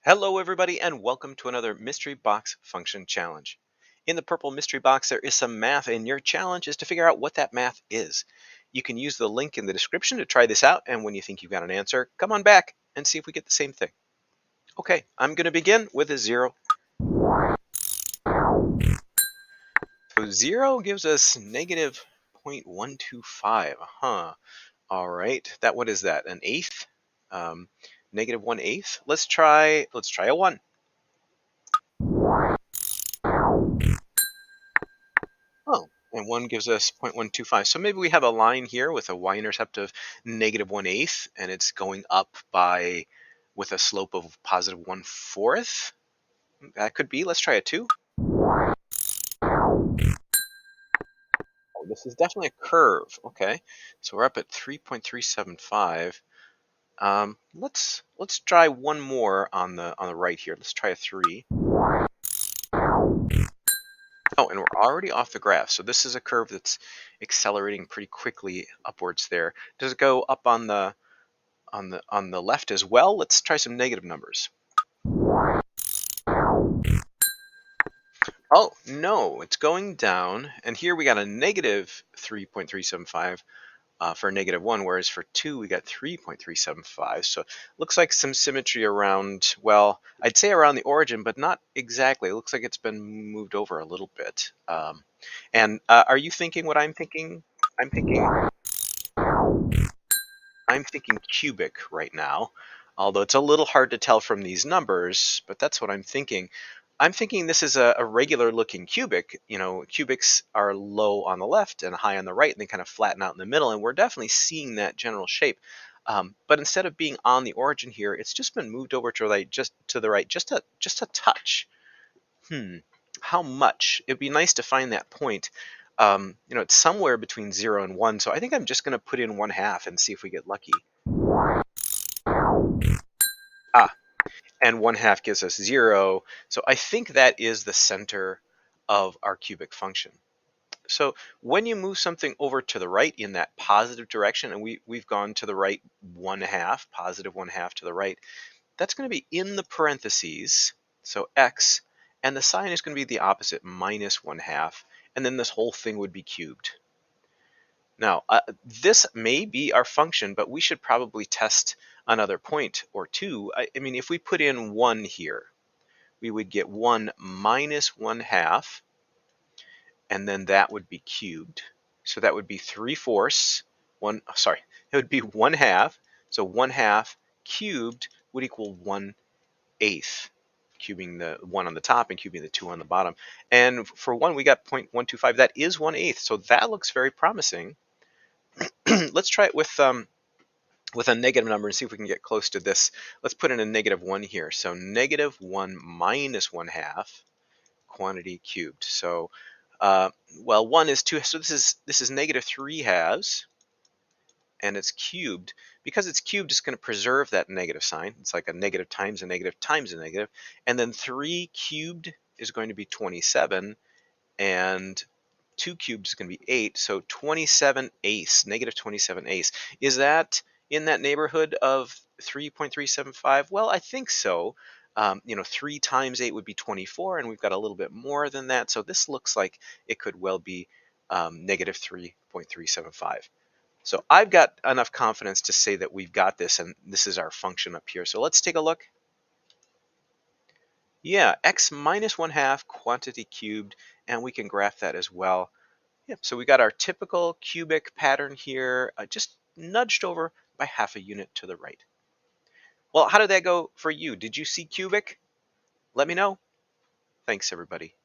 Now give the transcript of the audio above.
Hello everybody and welcome to another Mystery Box Function Challenge. In the purple mystery box there is some math and your challenge is to figure out what that math is. You can use the link in the description to try this out, and when you think you've got an answer, come on back and see if we get the same thing. Okay, I'm going to begin with a 0. So 0 gives us negative 0.125. All right, what is that? An eighth? Negative 1/8. Let's try a 1. Oh, and 1 gives us 0.125. So maybe we have a line here with a y-intercept of negative 1/8, and it's going up with a slope of positive 1/4. That could be. Let's try a 2. Oh, this is definitely a curve. Okay, so we're up at 3.375. Let's try one more on the right here. Let's try a 3. Oh, and we're already off the graph. So this is a curve that's accelerating pretty quickly upwards there. Does it go up on the left as well? Let's try some negative numbers. Oh, no, it's going down. And here we got a negative 3.375 for negative 1, whereas for 2 we got 3.375. So it looks like some symmetry around, well, I'd say around the origin, but not exactly. It looks like it's been moved over a little bit. And are you thinking what I'm thinking? I'm thinking cubic right now, although it's a little hard to tell from these numbers, but that's what I'm thinking. I'm thinking this is a regular looking cubic. You know, cubics are low on the left and high on the right, and they kind of flatten out in the middle, and we're definitely seeing that general shape. But instead of being on the origin here, it's just been moved over to the right, just a touch. How much? It'd be nice to find that point. It's somewhere between 0 and 1, so I think I'm just going to put in 1/2 and see if we get lucky. Ah, and 1/2 gives us 0, so I think that is the center of our cubic function. So when you move something over to the right in that positive direction, and we've gone to the right 1/2, positive 1/2 to the right, that's going to be in the parentheses, so x, and the sign is going to be the opposite, minus 1/2, and then this whole thing would be cubed. Now, this may be our function, but we should probably test another point or two. I mean, if we put in 1 here, we would get 1 minus 1/2, and then that would be cubed. So that would be 3/4. It would be 1/2. So 1/2 cubed would equal 1/8. Cubing the 1 on the top and cubing the 2 on the bottom. And for 1, we got 0.125. That is 1/8. So that looks very promising. Let's try it with a negative number and see if we can get close to this. Let's put in a negative 1 here. So negative 1 minus 1/2 quantity cubed. So, well, 1 is 2. So this is negative 3/2, and it's cubed. Because it's cubed, it's going to preserve that negative sign. It's like a negative times a negative times a negative. And then 3 cubed is going to be 27, and 2 cubed is going to be 8. So 27/8, negative 27/8. Is that in that neighborhood of 3.375? Well, I think so. 3 times 8 would be 24, and we've got a little bit more than that. So this looks like it could well be negative 3.375. So I've got enough confidence to say that we've got this, and this is our function up here. So let's take a look. Yeah, x minus 1/2 quantity cubed, and we can graph that as well. Yep, so we got our typical cubic pattern here, just nudged over by half a unit to the right. Well, how did that go for you? Did you see cubic? Let me know. Thanks, everybody.